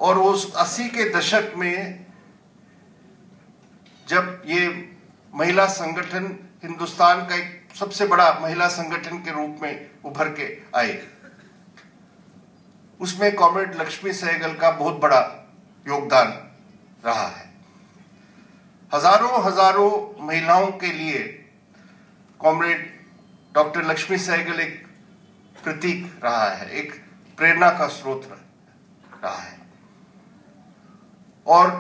और उस 80 के दशक में जब ये महिला संगठन हिंदुस्तान का एक सबसे बड़ा महिला संगठन के रूप में उभर के आए, उसमें कॉमरेड लक्ष्मी सहगल का बहुत बड़ा योगदान रहा है। हजारों हजारों महिलाओं के लिए कॉमरेड डॉक्टर लक्ष्मी सहगल एक प्रतीक रहा है, एक प्रेरणा का स्रोत रहा है। और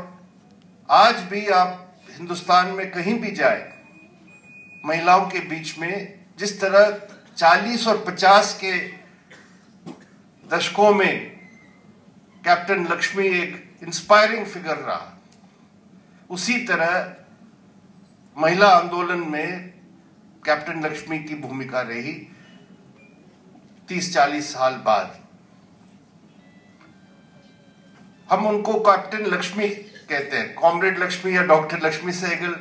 आज भी आप हिंदुस्तान में कहीं भी जाए, महिलाओं के बीच में जिस तरह 40 और 50 के दशकों में कैप्टन लक्ष्मी एक इंस्पायरिंग फिगर रहा, उसी तरह महिला आंदोलन में कैप्टन लक्ष्मी की भूमिका रही 30-40 साल बाद। हम उनको कैप्टन लक्ष्मी कहते हैं, कॉमरेड लक्ष्मी या डॉक्टर लक्ष्मी सहगल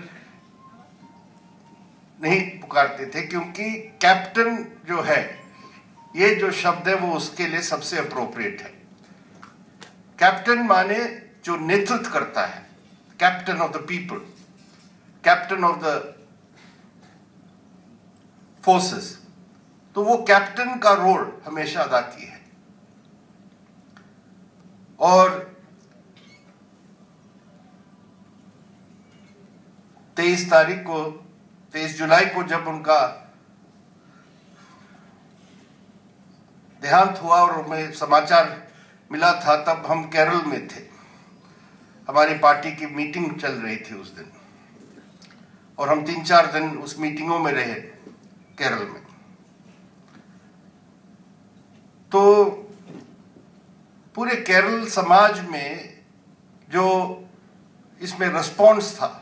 नहीं पुकारते थे, क्योंकि कैप्टन जो है, ये जो शब्द है वो उसके लिए सबसे अप्रोप्रिएट है। कैप्टन माने जो नेतृत्व करता है, captain of the people, captain of the forces. तो वो कैप्टन का रोल हमेशा अदा की है। और 23 जुलाई को जब उनका देहांत हुआ और हमें समाचार मिला था, तब हम केरल में थे। हमारी पार्टी की मीटिंग चल रही थी उस दिन, और हम 3-4 दिन उस मीटिंगों में रहे केरल में। तो पूरे केरल समाज में जो इसमें रिस्पॉन्स था,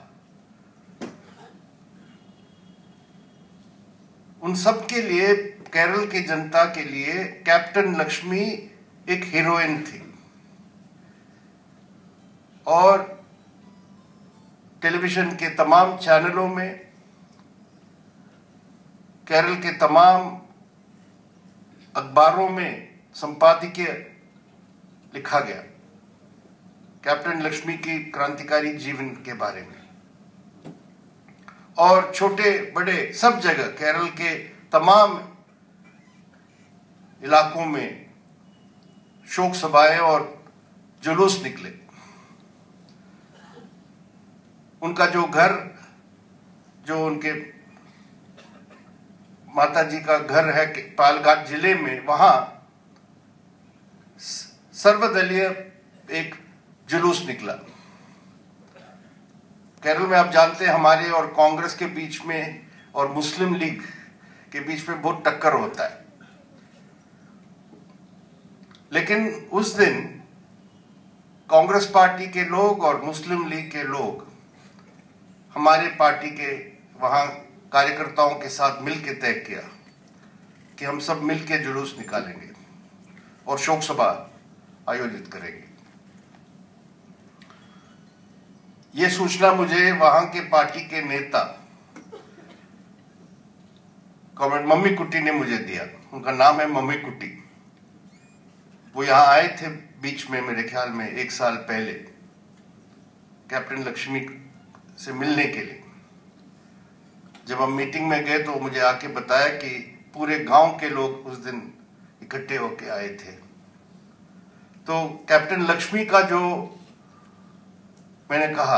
उन सब के लिए, केरल की जनता के लिए कैप्टन लक्ष्मी एक हीरोइन थी। और टेलीविजन के तमाम चैनलों में, केरल के तमाम अखबारों में संपादकीय लिखा गया कैप्टन लक्ष्मी की क्रांतिकारी जीवन के बारे में। और छोटे बड़े सब जगह केरल के तमाम इलाकों में शोक सभाएं और जुलूस निकले। उनका जो घर, जो उनके माता जी का घर है पालघाट जिले में, वहां सर्वदलीय एक जुलूस निकला। केरल में आप जानते हैं हमारे और कांग्रेस के बीच में और मुस्लिम लीग के बीच में बहुत टक्कर होता है, लेकिन उस दिन कांग्रेस पार्टी के लोग और मुस्लिम लीग के लोग हमारे पार्टी के वहां कार्यकर्ताओं के साथ मिलकर तय किया कि हम सब मिलकर जुलूस निकालेंगे और शोक सभा आयोजित करेंगे। ये सूचना मुझे वहां के पार्टी के नेता कॉमरेड मम्मी कुट्टी ने मुझे दिया। उनका नाम है मम्मी कुट्टी। वो यहां आए थे बीच में, मेरे ख्याल में 1 साल पहले, कैप्टन लक्ष्मी से मिलने के लिए। जब हम मीटिंग में गए तो मुझे आके बताया कि पूरे गांव के लोग उस दिन इकट्ठे होके आए थे। तो कैप्टन लक्ष्मी का जो मैंने कहा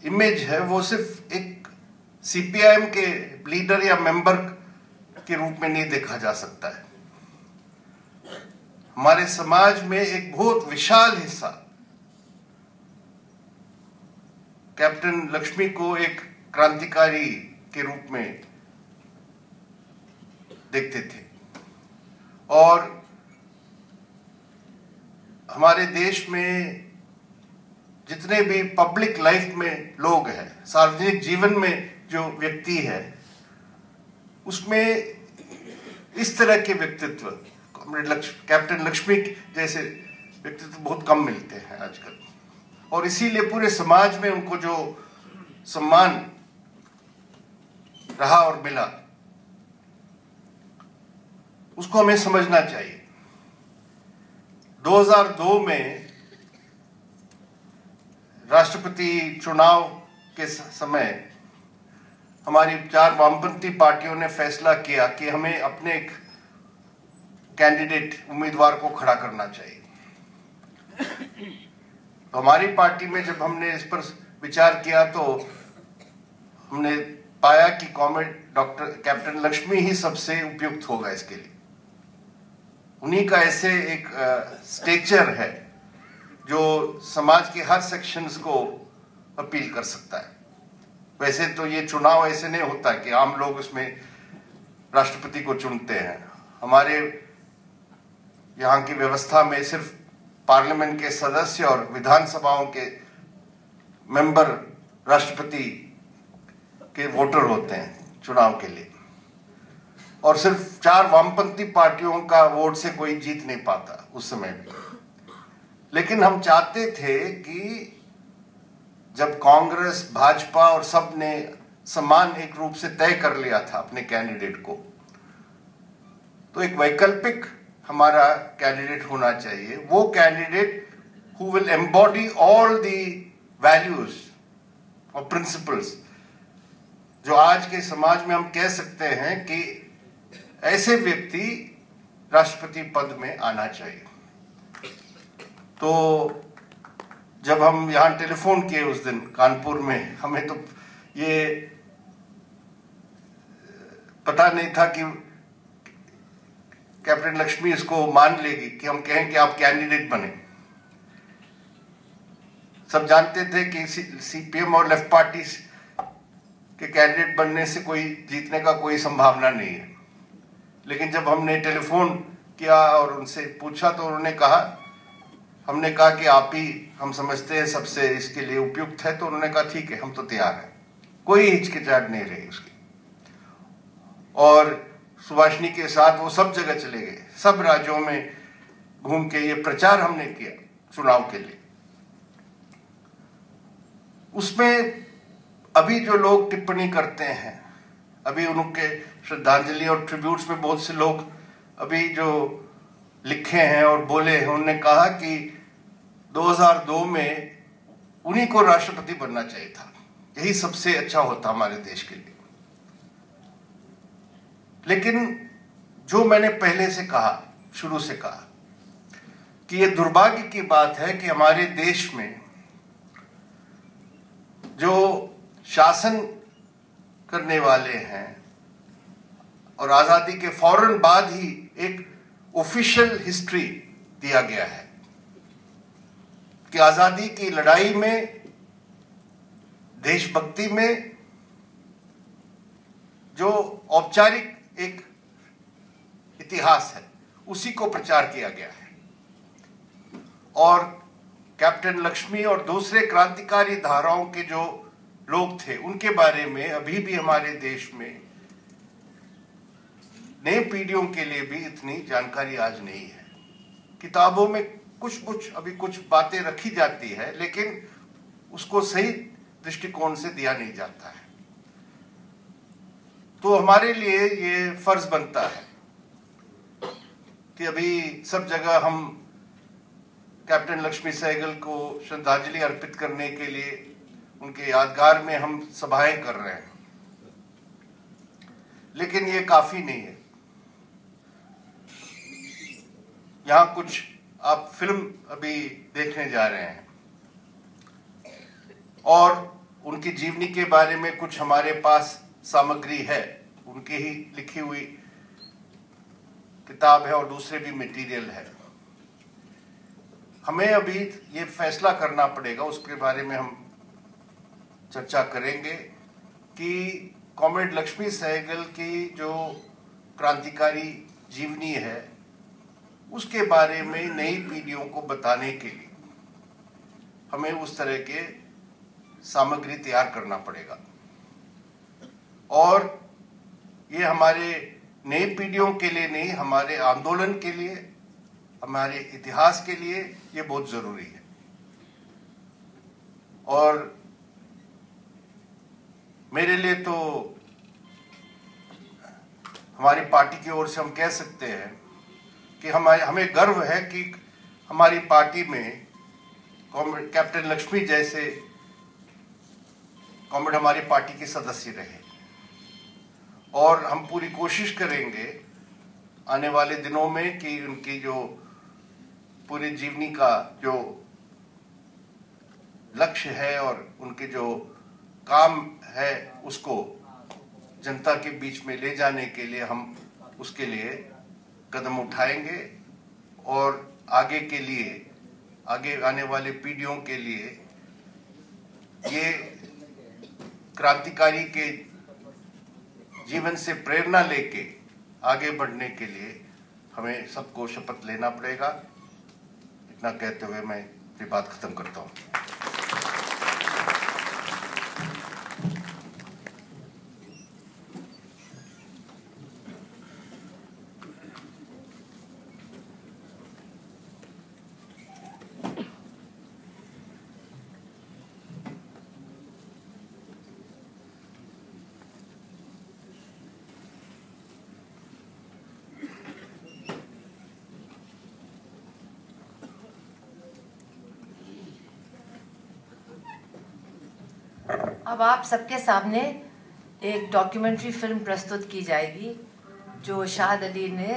इमेज है, वो सिर्फ एक सीपीआईएम के लीडर या मेंबर के रूप में नहीं देखा जा सकता है। हमारे समाज में एक बहुत विशाल हिस्सा कैप्टन लक्ष्मी को एक क्रांतिकारी के रूप में देखते थे। और हमारे देश में जितने भी पब्लिक लाइफ में लोग हैं, सार्वजनिक जीवन में जो व्यक्ति है, उसमें इस तरह के व्यक्तित्व, कैप्टन लक्ष्मी जैसे व्यक्तित्व बहुत कम मिलते हैं आजकल। और इसीलिए पूरे समाज में उनको जो सम्मान रहा और मिला, उसको हमें समझना चाहिए। 2002 में राष्ट्रपति चुनाव के समय हमारी 4 वामपंथी पार्टियों ने फैसला किया कि हमें अपने एक कैंडिडेट उम्मीदवार को खड़ा करना चाहिए। तो हमारी पार्टी में जब हमने इस पर विचार किया तो हमने पाया कि डॉक्टर कैप्टन लक्ष्मी ही सबसे उपयुक्त होगा इसके लिए। उन्हीं का ऐसे एक स्टेचर है जो समाज के हर सेक्शंस को अपील कर सकता है। वैसे तो ये चुनाव ऐसे नहीं होता कि आम लोग उसमें राष्ट्रपति को चुनते हैं। हमारे यहाँ की व्यवस्था में सिर्फ पार्लियामेंट के सदस्य और विधानसभाओं के मेंबर राष्ट्रपति के वोटर होते हैं चुनाव के लिए, और सिर्फ 4 वामपंथी पार्टियों का वोट से कोई जीत नहीं पाता उस समय भी। लेकिन हम चाहते थे कि जब कांग्रेस, भाजपा और सब ने समान एक रूप से तय कर लिया था अपने कैंडिडेट को, तो एक वैकल्पिक हमारा कैंडिडेट होना चाहिए। वो candidate who will embody all the values और प्रिंसिपल्स जो आज के समाज में हम कह सकते हैं कि ऐसे व्यक्ति राष्ट्रपति पद में आना चाहिए। तो जब हम यहाँ टेलीफोन किए उस दिन कानपुर में, हमें तो ये पता नहीं था कि कैप्टन लक्ष्मी इसको मान लेगी कि हम कहें कि आप कैंडिडेट बने। सब जानते थे कि सीपीएम और लेफ्ट पार्टी के कैंडिडेट बनने से कोई जीतने का कोई संभावना नहीं है। लेकिन जब हमने टेलीफोन किया और उनसे पूछा तो उन्होंने कहा, हमने कहा कि आप ही हम समझते हैं सबसे इसके लिए उपयुक्त है, तो उन्होंने कहा ठीक है, हम तो तैयार हैं। कोई हिचकिचाहट नहीं रही उसकी। और सुभाषिनी के साथ वो सब जगह चले गए, सब राज्यों में घूम के ये प्रचार हमने किया चुनाव के लिए। उसमें अभी जो लोग टिप्पणी करते हैं, अभी उनके श्रद्धांजलि और ट्रिब्यूट्स में बहुत से लोग अभी जो लिखे हैं और बोले हैं, उन्होंने कहा कि 2002 में उन्हीं को राष्ट्रपति बनना चाहिए था, यही सबसे अच्छा होता हमारे देश के लिए। लेकिन जो मैंने पहले से कहा, शुरू से कहा कि ये दुर्भाग्य की बात है कि हमारे देश में जो शासन करने वाले हैं और आजादी के फौरन बाद ही एक ऑफिशियल हिस्ट्री दिया गया है कि आजादी की लड़ाई में, देशभक्ति में जो औपचारिक एक इतिहास है उसी को प्रचार किया गया है। और कैप्टन लक्ष्मी और दूसरे क्रांतिकारी धाराओं के जो लोग थे उनके बारे में अभी भी हमारे देश में नई पीढ़ियों के लिए भी इतनी जानकारी आज नहीं है। किताबों में कुछ अभी कुछ बातें रखी जाती है, लेकिन उसको सही दृष्टिकोण से दिया नहीं जाता है। तो हमारे लिए ये फर्ज बनता है कि अभी सब जगह हम कैप्टन लक्ष्मी सहगल को श्रद्धांजलि अर्पित करने के लिए उनके यादगार में हम सभाएं कर रहे हैं, लेकिन ये काफी नहीं है। यहाँ कुछ आप फिल्म अभी देखने जा रहे हैं और उनकी जीवनी के बारे में कुछ हमारे पास सामग्री है, उनकी ही लिखी हुई किताब है और दूसरे भी मटेरियल है। हमें अभी ये फैसला करना पड़ेगा, उसके बारे में हम चर्चा करेंगे कि कॉमरेड लक्ष्मी सहगल की जो क्रांतिकारी जीवनी है उसके बारे में नई पीढ़ियों को बताने के लिए हमें उस तरह के सामग्री तैयार करना पड़ेगा। और ये हमारे नई पीढ़ियों के लिए नहीं, हमारे आंदोलन के लिए, हमारे इतिहास के लिए ये बहुत जरूरी है। और मेरे लिए तो हमारी पार्टी की ओर से हम कह सकते हैं कि हमें गर्व है कि हमारी पार्टी में कैप्टन लक्ष्मी जैसे कॉमरेड हमारी पार्टी के सदस्य रहे, और हम पूरी कोशिश करेंगे आने वाले दिनों में कि उनकी जो पूरी जीवनी का जो लक्ष्य है और उनके जो काम है उसको जनता के बीच में ले जाने के लिए हम उसके लिए कदम उठाएंगे, और आगे के लिए, आगे आने वाले पीढ़ियों के लिए ये क्रांतिकारी के जीवन से प्रेरणा लेके आगे बढ़ने के लिए हमें सबको शपथ लेना पड़ेगा। इतना कहते हुए मैं अपनी बात खत्म करता हूँ। अब आप सबके सामने एक डॉक्यूमेंट्री फिल्म प्रस्तुत की जाएगी जो शाहद अली ने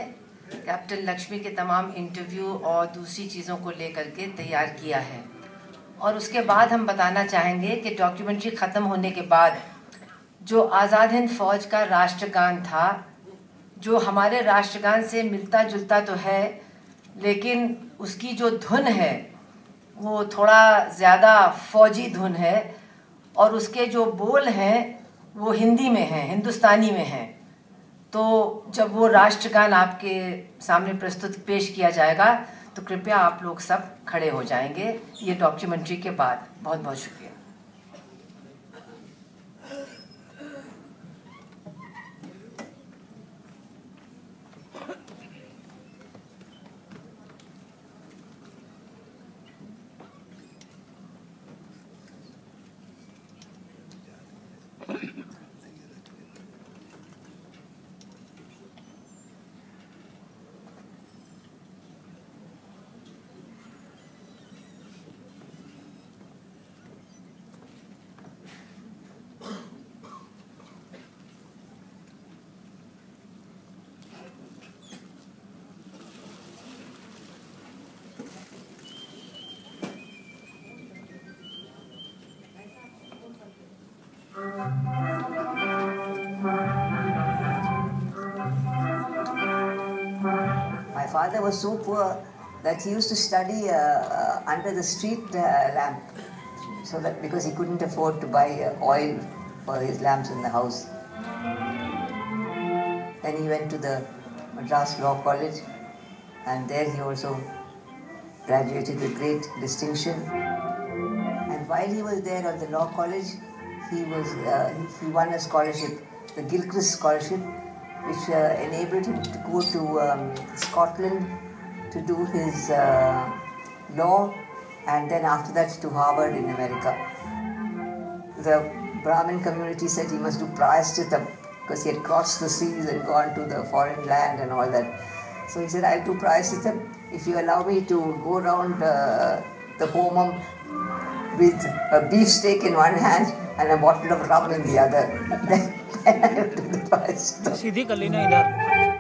कैप्टन लक्ष्मी के तमाम इंटरव्यू और दूसरी चीज़ों को लेकर के तैयार किया है। और उसके बाद हम बताना चाहेंगे कि डॉक्यूमेंट्री ख़त्म होने के बाद जो आज़ाद हिंद फ़ौज का राष्ट्रगान था, जो हमारे राष्ट्रगान से मिलता जुलता तो है, लेकिन उसकी जो धुन है वो थोड़ा ज़्यादा फ़ौजी धुन है, और उसके जो बोल हैं वो हिंदी में हैं, हिंदुस्तानी में हैं। तो जब वो राष्ट्रगान आपके सामने प्रस्तुत पेश किया जाएगा तो कृपया आप लोग सब खड़े हो जाएंगे ये डॉक्यूमेंट्री के बाद। बहुत बहुत शुक्रिया। My father was so poor that he used to study under the street lamp, so that because he couldn't afford to buy oil for his lamps in the house. Then he went to the Madras Law College, and there he also graduated with great distinction. And while he was there at the Law College, he won a scholarship, the Gilchrist Scholarship, which enabled him to go to Scotland to do his law, and then after that to Harvard in America. The Brahmin community said he must do prayashchitam because he had crossed the seas and gone to the foreign land and all that. So he said, I'll do prayashchitam if you allow me to go around the homam with a beefsteak in one hand and a bottle of rum in the other. Then I have to do the prayashchitam.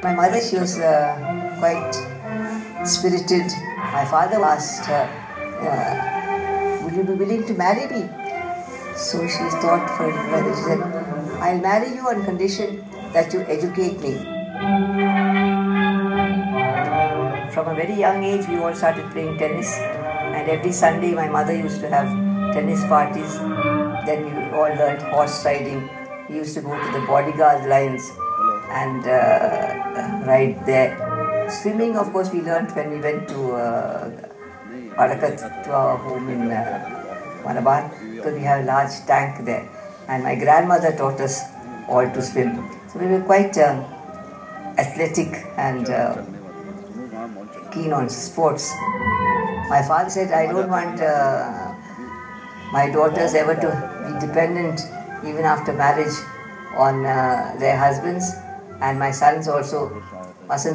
My mother, she was quite spirited. My father asked her, will you be willing to marry me? So she thought for a while. She said, I'll marry you on condition that you educate me. From a very young age, we all started playing tennis, and every Sunday my mother used to have tennis parties. Then we all learned horse riding. We used to go to the bodyguard lines and ride there. Swimming, of course, we learned when we went to Palakat, to our home in Malabar, because we have a large tank there. And my grandmother taught us all to swim. So we were quite athletic and keen on sports. My father said, I don't want my daughters ever to be dependent, even after marriage, on their husbands. and my sons also mustn't